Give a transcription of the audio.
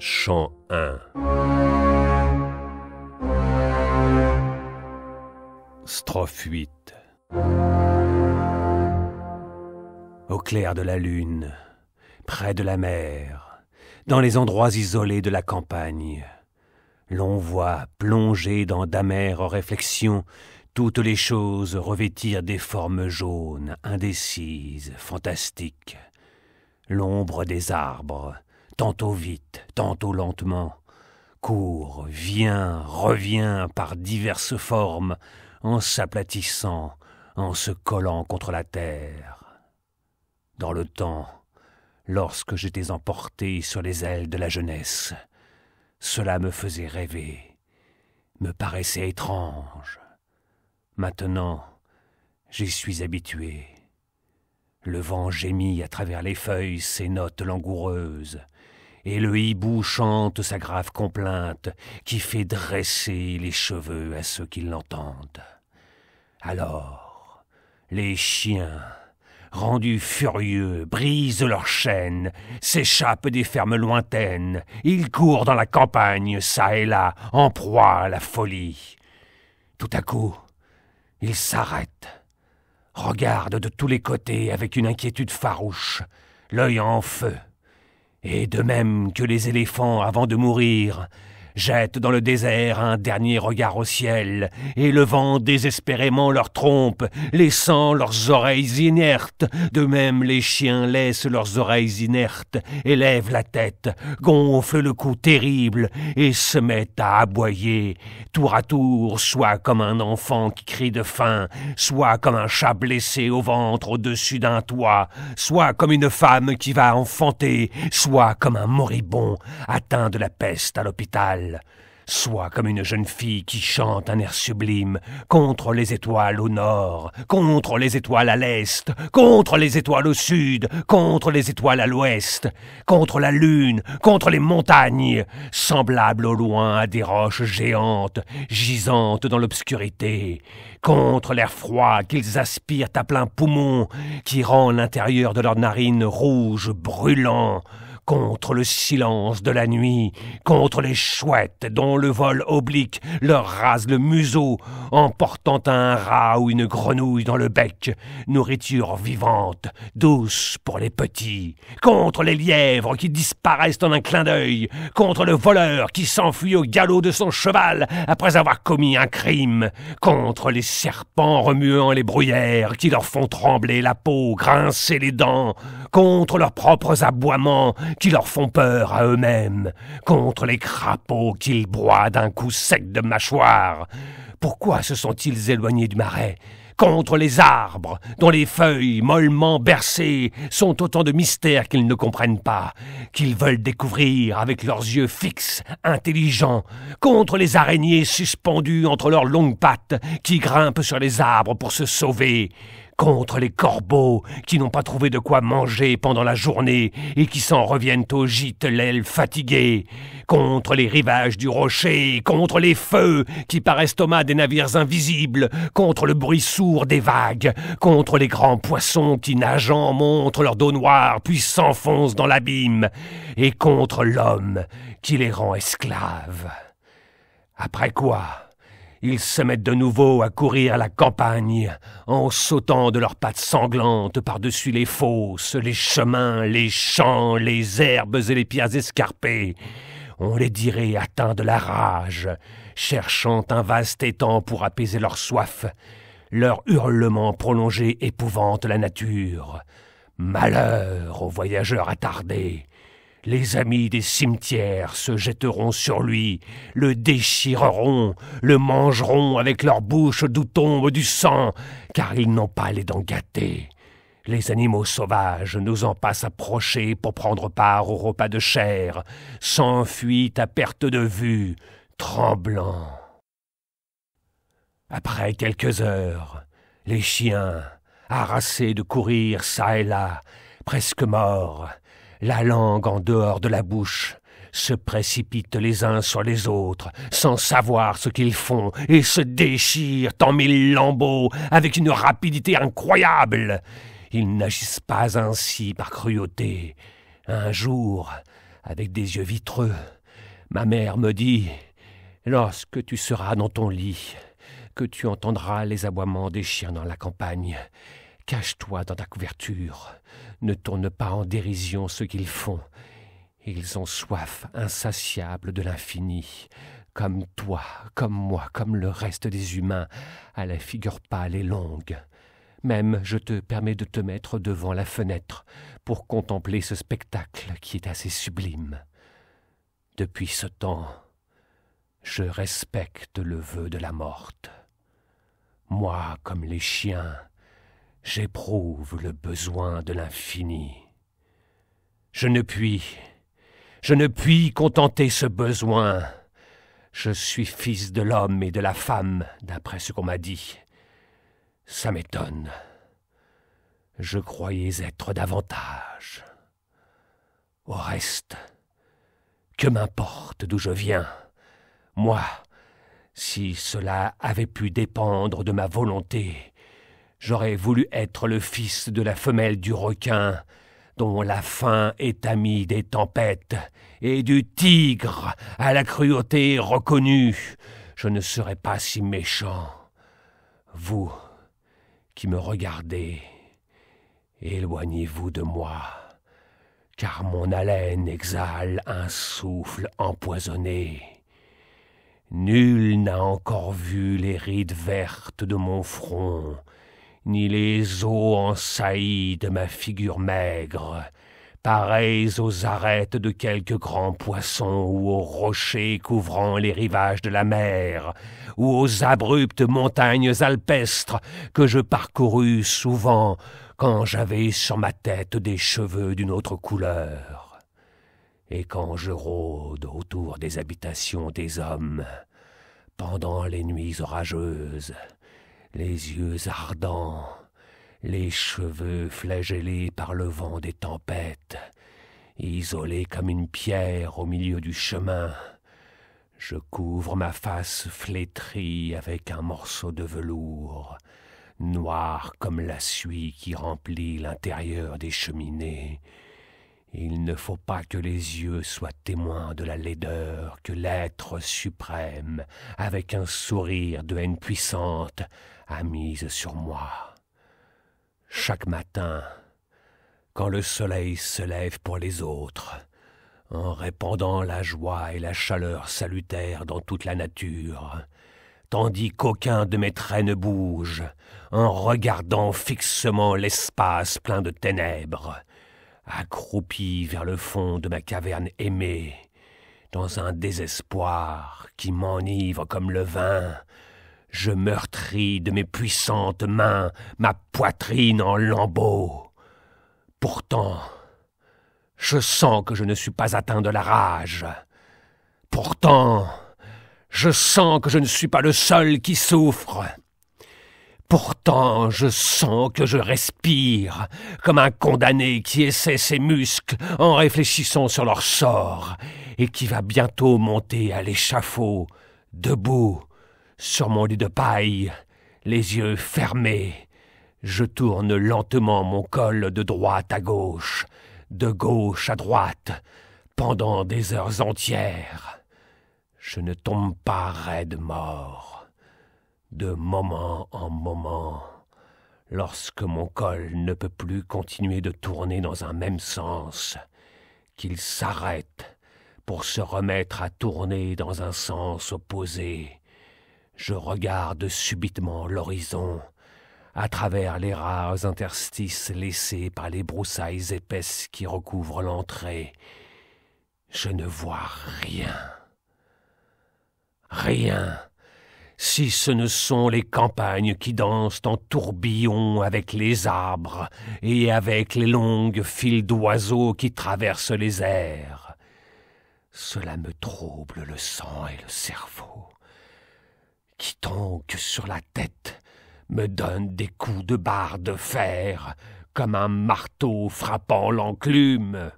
Chant 1. Strophe 8. Au clair de la lune, près de la mer, dans les endroits isolés de la campagne, l'on voit, plongées dans d'amères réflexions, toutes les choses revêtir des formes jaunes, indécises, fantastiques. L'ombre des arbres, tantôt vite, tantôt lentement, court, vient, revient par diverses formes, en s'aplatissant, en se collant contre la terre. Dans le temps, lorsque j'étais emporté sur les ailes de la jeunesse, cela me faisait rêver, me paraissait étrange. Maintenant, j'y suis habitué. Le vent gémit à travers les feuilles ses notes langoureuses, et le hibou chante sa grave complainte qui fait dresser les cheveux à ceux qui l'entendent. Alors, les chiens, rendus furieux, brisent leurs chaînes, s'échappent des fermes lointaines, ils courent dans la campagne, çà et là, en proie à la folie. Tout à coup, ils s'arrêtent, regardent de tous les côtés avec une inquiétude farouche, l'œil en feu, et de même que les éléphants avant de mourir, jettent dans le désert un dernier regard au ciel, élevant désespérément leurs trompes, laissant leurs oreilles inertes. De même les chiens laissent leurs oreilles inertes, élèvent la tête, gonflent le cou terrible, et se mettent à aboyer, tour à tour, soit comme un enfant qui crie de faim, soit comme un chat blessé au ventre au-dessus d'un toit, soit comme une femme qui va enfanter, soit comme un moribond atteint de la peste à l'hôpital, soit comme une jeune fille qui chante un air sublime contre les étoiles au nord, contre les étoiles à l'est, contre les étoiles au sud, contre les étoiles à l'ouest, contre la lune, contre les montagnes, semblable au loin à des roches géantes, gisantes dans l'obscurité, contre l'air froid qu'ils aspirent à plein poumon, qui rend l'intérieur de leurs narines rouge, brûlant, contre le silence de la nuit, contre les chouettes dont le vol oblique leur rase le museau, en portant un rat ou une grenouille dans le bec, nourriture vivante, douce pour les petits, contre les lièvres qui disparaissent en un clin d'œil, contre le voleur qui s'enfuit au galop de son cheval après avoir commis un crime, contre les serpents remuant les bruyères qui leur font trembler la peau, grincer les dents, contre leurs propres aboiements qui leur font peur à eux-mêmes, contre les crapauds qu'ils broient d'un coup sec de mâchoire. Pourquoi se sont-ils éloignés du marais ? Contre les arbres, dont les feuilles, mollement bercées, sont autant de mystères qu'ils ne comprennent pas, qu'ils veulent découvrir avec leurs yeux fixes, intelligents, contre les araignées suspendues entre leurs longues pattes, qui grimpent sur les arbres pour se sauver, contre les corbeaux qui n'ont pas trouvé de quoi manger pendant la journée et qui s'en reviennent au gîte l'aile fatiguée, contre les rivages du rocher, contre les feux qui paraissent au mât des navires invisibles, contre le bruit sourd des vagues, contre les grands poissons qui, nageant, montrent leur dos noir puis s'enfoncent dans l'abîme, et contre l'homme qui les rend esclaves. Après quoi, ils se mettent de nouveau à courir à la campagne, en sautant de leurs pattes sanglantes par-dessus les fosses, les chemins, les champs, les herbes et les pierres escarpées. On les dirait atteints de la rage, cherchant un vaste étang pour apaiser leur soif. Leurs hurlements prolongés épouvantent la nature. Malheur aux voyageurs attardés. Les amis des cimetières se jetteront sur lui, le déchireront, le mangeront avec leur bouche d'où tombe du sang, car ils n'ont pas les dents gâtées. Les animaux sauvages, n'osant pas s'approcher pour prendre part au repas de chair, s'enfuient à perte de vue, tremblants. Après quelques heures, les chiens, harassés de courir çà et là, presque morts, la langue en dehors de la bouche, se précipitent les uns sur les autres, sans savoir ce qu'ils font, et se déchirent en mille lambeaux avec une rapidité incroyable. Ils n'agissent pas ainsi par cruauté. Un jour, avec des yeux vitreux. Ma mère me dit, lorsque tu seras dans ton lit, que tu entendras les aboiements des chiens dans la campagne, cache-toi dans ta couverture, ne tourne pas en dérision ce qu'ils font. Ils ont soif insatiable de l'infini, comme toi, comme moi, comme le reste des humains, à la figure pâle et longue. Même je te permets de te mettre devant la fenêtre pour contempler ce spectacle qui est assez sublime. Depuis ce temps, je respecte le vœu de la morte. Moi, comme les chiens, j'éprouve le besoin de l'infini. Je ne puis contenter ce besoin. Je suis fils de l'homme et de la femme, d'après ce qu'on m'a dit. Ça m'étonne. Je croyais être davantage. Au reste, que m'importe d'où je viens. Moi, si cela avait pu dépendre de ma volonté, j'aurais voulu être le fils de la femelle du requin, dont la faim est amie des tempêtes, et du tigre à la cruauté reconnue. Je ne serais pas si méchant. Vous qui me regardez, éloignez-vous de moi, car mon haleine exhale un souffle empoisonné. Nul n'a encore vu les rides vertes de mon front, ni les os en saillie de ma figure maigre, pareilles aux arêtes de quelques grands poissons ou aux rochers couvrant les rivages de la mer, ou aux abruptes montagnes alpestres que je parcourus souvent quand j'avais sur ma tête des cheveux d'une autre couleur. Et quand je rôde autour des habitations des hommes, pendant les nuits orageuses, les yeux ardents, les cheveux flagellés par le vent des tempêtes, isolés comme une pierre au milieu du chemin, je couvre ma face flétrie avec un morceau de velours, noir comme la suie qui remplit l'intérieur des cheminées. Il ne faut pas que les yeux soient témoins de la laideur que l'être suprême, avec un sourire de haine puissante, a mise sur moi. Chaque matin, quand le soleil se lève pour les autres, en répandant la joie et la chaleur salutaire dans toute la nature, tandis qu'aucun de mes traits ne bouge, en regardant fixement l'espace plein de ténèbres, accroupi vers le fond de ma caverne aimée, dans un désespoir qui m'enivre comme le vin, je meurtris de mes puissantes mains ma poitrine en lambeaux. Pourtant, je sens que je ne suis pas atteint de la rage. Pourtant, je sens que je ne suis pas le seul qui souffre. Pourtant, je sens que je respire, comme un condamné qui essaie ses muscles en réfléchissant sur leur sort, et qui va bientôt monter à l'échafaud, debout, sur mon lit de paille, les yeux fermés. Je tourne lentement mon col de droite à gauche, de gauche à droite, pendant des heures entières. Je ne tombe pas raide mort. De moment en moment, lorsque mon col ne peut plus continuer de tourner dans un même sens, qu'il s'arrête pour se remettre à tourner dans un sens opposé, je regarde subitement l'horizon, à travers les rares interstices laissés par les broussailles épaisses qui recouvrent l'entrée. Je ne vois rien. Rien, si ce ne sont les campagnes qui dansent en tourbillon avec les arbres et avec les longues files d'oiseaux qui traversent les airs. Cela me trouble le sang et le cerveau. Quiconque sur la tête me donne des coups de barre de fer comme un marteau frappant l'enclume.